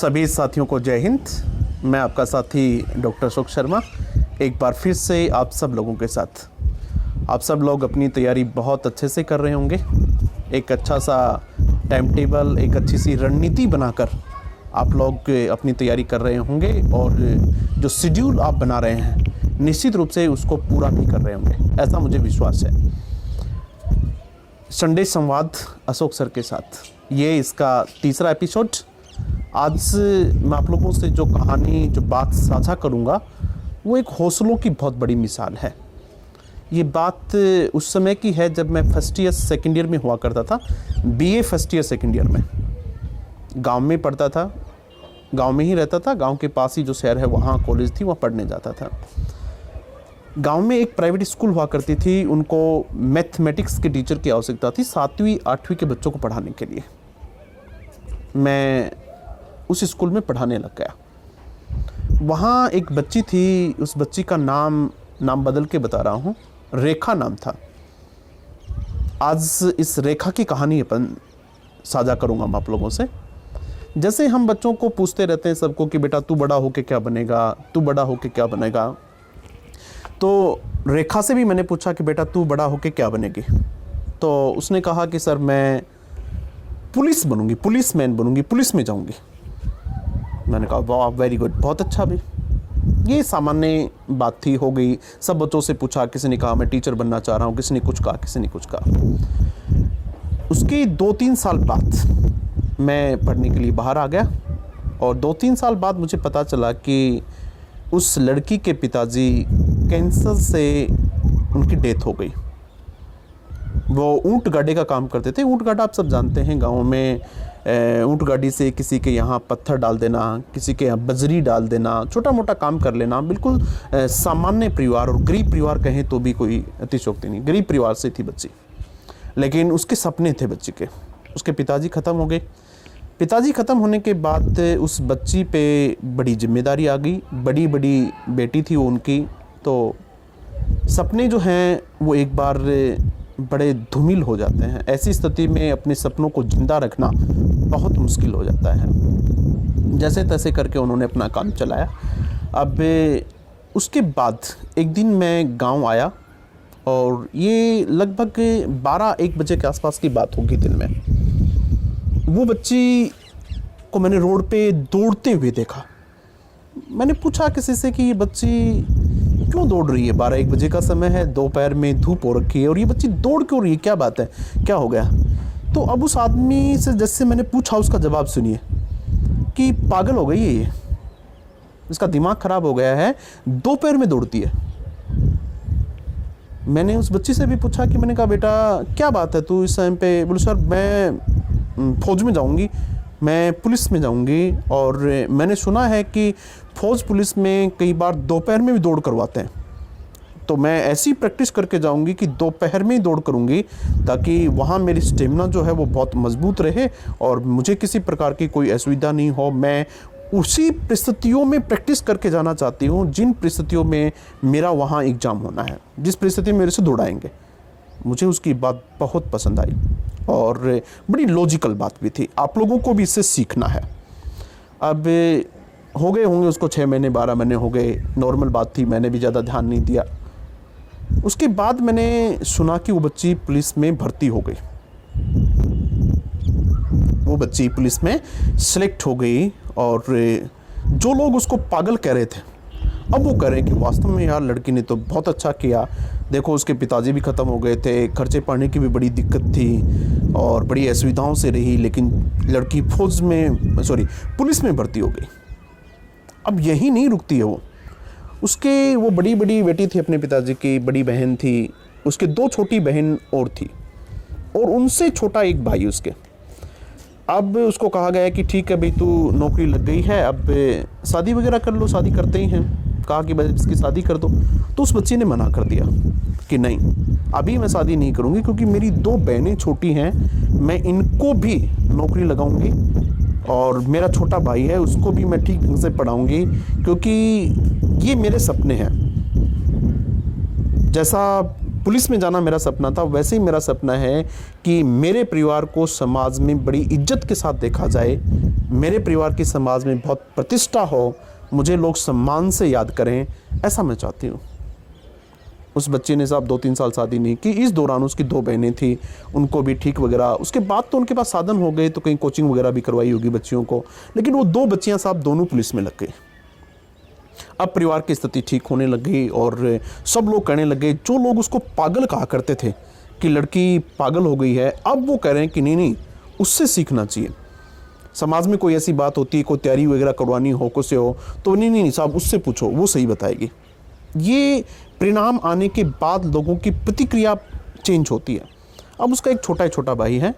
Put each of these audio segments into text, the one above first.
सभी साथियों को जय हिंद। मैं आपका साथी डॉक्टर अशोक शर्मा एक बार फिर से आप सब लोगों के साथ। आप सब लोग अपनी तैयारी बहुत अच्छे से कर रहे होंगे। एक अच्छा सा टाइम टेबल, एक अच्छी सी रणनीति बनाकर आप लोग अपनी तैयारी कर रहे होंगे और जो शेड्यूल आप बना रहे हैं निश्चित रूप से उसको पूरा भी कर रहे होंगे, ऐसा मुझे विश्वास है। संडे संवाद अशोक सर के साथ, ये इसका तीसरा एपिसोड। आज मैं आप लोगों से जो कहानी, जो बात साझा करूंगा वो एक हौसलों की बहुत बड़ी मिसाल है। ये बात उस समय की है जब मैं फर्स्ट ईयर सेकेंड ईयर में हुआ करता था, BA first year second year में। गांव में पढ़ता था, गांव में ही रहता था। गांव के पास ही जो शहर है वहाँ कॉलेज थी, वहाँ पढ़ने जाता था। गांव में एक प्राइवेट स्कूल हुआ करती थी, उनको मैथमेटिक्स के टीचर की आवश्यकता थी 7वीं 8वीं के बच्चों को पढ़ाने के लिए। मैं उस स्कूल में पढ़ाने लग गया। वहाँ एक बच्ची थी, उस बच्ची का नाम बदल के बता रहा हूँ, रेखा नाम था। आज इस रेखा की कहानी अपन साझा करूँगा मैं आप लोगों से। जैसे हम बच्चों को पूछते रहते हैं सबको कि बेटा तू बड़ा होके क्या बनेगा, तू बड़ा होके क्या बनेगा। तो रेखा से भी मैंने पूछा कि बेटा तू बड़ा होके क्या बनेगी। तो उसने कहा कि सर मैं पुलिस बनूंगी, पुलिसमैन बनूंगी, पुलिस में जाऊंगी। मैंने कहा वाह वेरी गुड, बहुत अच्छा। भी ये सामान्य बात थी, हो गई। सब बच्चों से पूछा, किसी ने कहा मैं टीचर बनना चाह रहा हूँ, किसी ने कुछ कहा, किसी ने कुछ कहा। उसके 2-3 साल बाद मैं पढ़ने के लिए बाहर आ गया और 2-3 साल बाद मुझे पता चला कि उस लड़की के पिताजी कैंसर से उनकी डेथ हो गई। वो ऊंट गाड़ी का काम करते थे। ऊंट गाड़ा आप सब जानते हैं, गाँव में ऊंट गाड़ी से किसी के यहाँ पत्थर डाल देना, किसी के यहाँ बजरी डाल देना, छोटा मोटा काम कर लेना। बिल्कुल सामान्य परिवार और गरीब परिवार कहें तो भी कोई अतिशयोक्ति नहीं, गरीब परिवार से थी बच्ची। लेकिन उसके सपने थे बच्ची के। उसके पिताजी ख़त्म हो गए। पिताजी ख़त्म होने के बाद उस बच्ची पे बड़ी जिम्मेदारी आ गई। बड़ी बड़ी बेटी थी वो उनकी। तो सपने जो हैं वो एक बार बड़े धूमिल हो जाते हैं। ऐसी स्थिति में अपने सपनों को जिंदा रखना बहुत मुश्किल हो जाता है। जैसे तैसे करके उन्होंने अपना काम चलाया। अब उसके बाद एक दिन मैं गांव आया और ये लगभग 12-1 बजे के आसपास की बात होगी दिन में। वो बच्ची को मैंने रोड पे दौड़ते हुए देखा। मैंने पूछा किसी से कि ये बच्ची क्यों दौड़ रही है, 12-1 बजे का समय है, दोपहर में धूप हो रखी है और ये बच्ची दौड़ क्यों रही है, क्या बात है, क्या हो गया। तो अब उस आदमी से जैसे मैंने पूछा, उसका जवाब सुनिए कि पागल हो गई है ये, इसका दिमाग खराब हो गया है, दोपहर में दौड़ती है। मैंने उस बच्ची से भी पूछा कि मैंने कहा बेटा क्या बात है तू इस टाइम पे। बोले सर मैं फौज में जाऊंगी, मैं पुलिस में जाऊंगी और मैंने सुना है कि फौज पुलिस में कई बार दोपहर में भी दौड़ करवाते हैं। तो मैं ऐसी प्रैक्टिस करके जाऊंगी कि दोपहर में ही दौड़ करूंगी ताकि वहाँ मेरी स्टेमिना जो है वो बहुत मजबूत रहे और मुझे किसी प्रकार की कोई असुविधा नहीं हो। मैं उसी परिस्थितियों में प्रैक्टिस करके जाना चाहती हूँ जिन परिस्थितियों में मेरा वहाँ एग्ज़ाम होना है, जिस परिस्थिति में मेरे से दौड़ाएंगे। मुझे उसकी बात बहुत पसंद आई और बड़ी लॉजिकल बात भी थी। आप लोगों को भी इससे सीखना है। अब हो गए होंगे उसको 6 महीने 12 महीने हो गए, नॉर्मल बात थी, मैंने भी ज़्यादा ध्यान नहीं दिया। उसके बाद मैंने सुना कि वो बच्ची पुलिस में भर्ती हो गई। वो बच्ची पुलिस में सिलेक्ट हो गई और जो लोग उसको पागल कह रहे थे अब वो कह रहे हैं कि वास्तव में यार लड़की ने तो बहुत अच्छा किया। देखो उसके पिताजी भी ख़त्म हो गए थे, खर्चे पाने की भी बड़ी दिक्कत थी और बड़ी असुविधाओं से रही, लेकिन लड़की पुलिस में भर्ती हो गई। अब यही नहीं रुकती है वो बड़ी बड़ी बेटी थी अपने पिताजी की, बड़ी बहन थी, उसके 2 छोटी बहन और थी और उनसे छोटा एक भाई उसके। अब उसको कहा गया कि ठीक है भाई तू नौकरी लग गई है, अब शादी वगैरह कर लो, शादी करते ही हैं। कहा कि बस इसकी शादी कर दो। तो उस बच्ची ने मना कर दिया कि नहीं अभी मैं शादी नहीं करूँगी क्योंकि मेरी 2 बहनें छोटी हैं, मैं इनको भी नौकरी लगाऊंगी और मेरा छोटा भाई है उसको भी मैं ठीक ढंग से पढ़ाऊंगी क्योंकि ये मेरे सपने हैं। जैसा पुलिस में जाना मेरा सपना था, वैसे ही मेरा सपना है कि मेरे परिवार को समाज में बड़ी इज्जत के साथ देखा जाए, मेरे परिवार की समाज में बहुत प्रतिष्ठा हो, मुझे लोग सम्मान से याद करें, ऐसा मैं चाहती हूँ। उस बच्चे ने साहब 2-3 साल शादी नहीं की। इस दौरान उसकी 2 बहनें थी, उनको भी ठीक वगैरह, उसके बाद तो उनके पास साधन हो गए, तो कहीं कोचिंग वगैरह भी करवाई होगी बच्चियों को, लेकिन वो 2 बच्चियाँ साहब दोनों पुलिस में लग गई। अब परिवार की स्थिति ठीक होने लग गई और सब लोग कहने लगे, जो लोग उसको पागल कहा करते थे कि लड़की पागल हो गई है, अब वो कह रहे हैं कि नहीं नहीं, उससे सीखना चाहिए। समाज में कोई ऐसी बात होती है, कोई तैयारी वगैरह करवानी हो, कुछ से हो, तो नहीं नहीं साहब उससे पूछो, वो सही बताएगी। ये परिणाम आने के बाद लोगों की प्रतिक्रिया चेंज होती है। अब उसका एक छोटा भाई है,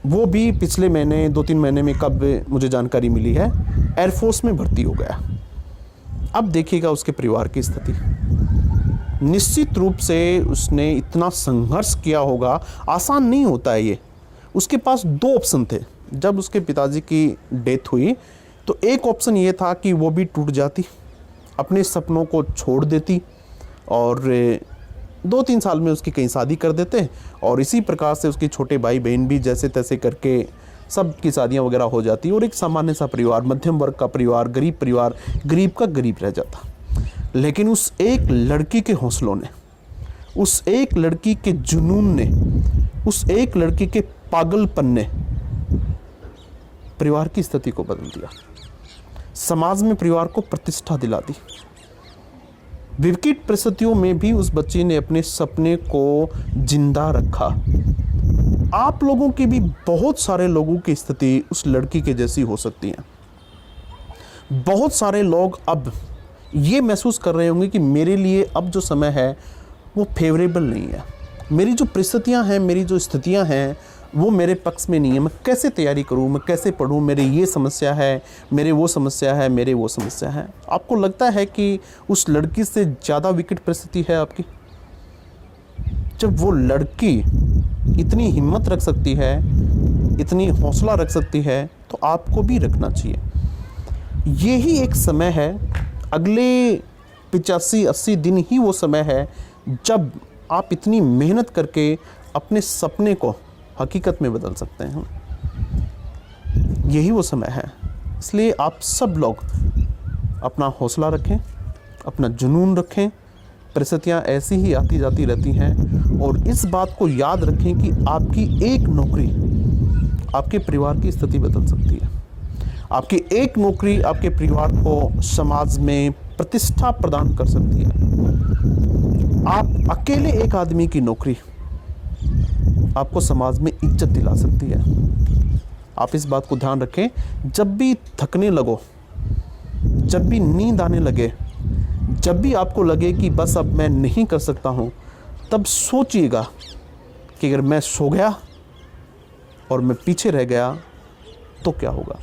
वो भी पिछले महीने 2-3 महीने में, कब मुझे जानकारी मिली है, एयरफोर्स में भर्ती हो गया। अब देखिएगा उसके परिवार की स्थिति। निश्चित रूप से उसने इतना संघर्ष किया होगा, आसान नहीं होता है ये। उसके पास 2 ऑप्शन थे। जब उसके पिताजी की डेथ हुई तो एक ऑप्शन ये था कि वो भी टूट जाती, अपने सपनों को छोड़ देती और 2-3 साल में उसकी कहीं शादी कर देते, और इसी प्रकार से उसके छोटे भाई बहन भी जैसे तैसे करके सबकी शादियां वगैरह हो जाती और एक सामान्य सा परिवार, मध्यम वर्ग का परिवार, गरीब का गरीब रह जाता। लेकिन उस एक लड़की के हौसलों ने, उस एक लड़की के जुनून ने, उस एक लड़की के पागलपन ने परिवार की स्थिति को बदल दिया, समाज में परिवार को प्रतिष्ठा दिला दी। विकट परिस्थितियों में भी उस बच्ची ने अपने सपने को जिंदा रखा। आप लोगों की भी, बहुत सारे लोगों की स्थिति उस लड़की के जैसी हो सकती है। बहुत सारे लोग अब ये महसूस कर रहे होंगे कि मेरे लिए अब जो समय है वो फेवरेबल नहीं है, मेरी जो परिस्थितियां हैं, मेरी जो स्थितियां हैं वो मेरे पक्ष में नहीं है, मैं कैसे तैयारी करूं, मैं कैसे पढूं, मेरे ये समस्या है, मेरे वो समस्या है, मेरे वो समस्या है। आपको लगता है कि उस लड़की से ज़्यादा विकट परिस्थिति है आपकी? जब वो लड़की इतनी हिम्मत रख सकती है, इतनी हौसला रख सकती है, तो आपको भी रखना चाहिए। यही एक समय है, अगले 85-80 दिन ही वो समय है जब आप इतनी मेहनत करके अपने सपने को हकीकत में बदल सकते हैं। यही वो समय है। इसलिए आप सब लोग अपना हौसला रखें, अपना जुनून रखें। परिस्थितियाँ ऐसी ही आती जाती रहती हैं, और इस बात को याद रखें कि आपकी एक नौकरी आपके परिवार की स्थिति बदल सकती है। आपकी एक नौकरी आपके परिवार को समाज में प्रतिष्ठा प्रदान कर सकती है। आप अकेले एक आदमी की नौकरी आपको समाज में इज्जत दिला सकती है। आप इस बात को ध्यान रखें। जब भी थकने लगो, जब भी नींद आने लगे, जब भी आपको लगे कि बस अब मैं नहीं कर सकता हूँ, तब सोचिएगा कि अगर मैं सो गया और मैं पीछे रह गया तो क्या होगा।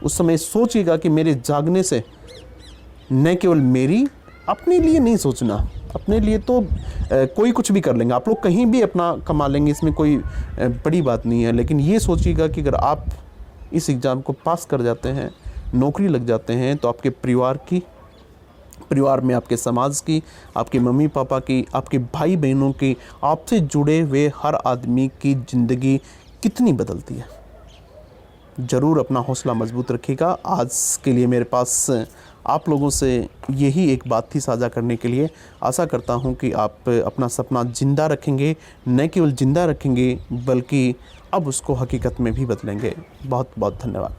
उस समय सोचिएगा कि मेरे जागने से न केवल मेरी, अपने लिए नहीं सोचना, अपने लिए तो कोई कुछ भी कर लेंगे, आप लोग कहीं भी अपना कमा लेंगे, इसमें कोई बड़ी बात नहीं है। लेकिन ये सोचिएगा कि अगर आप इस एग्ज़ाम को पास कर जाते हैं, नौकरी लग जाते हैं, तो आपके परिवार में आपके समाज की, आपके मम्मी पापा की, आपके भाई बहनों की, आपसे जुड़े हुए हर आदमी की ज़िंदगी कितनी बदलती है। ज़रूर अपना हौसला मजबूत रखिएगा। आज के लिए मेरे पास आप लोगों से यही एक बात थी साझा करने के लिए। आशा करता हूं कि आप अपना सपना ज़िंदा रखेंगे, न केवल ज़िंदा रखेंगे बल्कि अब उसको हकीकत में भी बदलेंगे। बहुत बहुत धन्यवाद।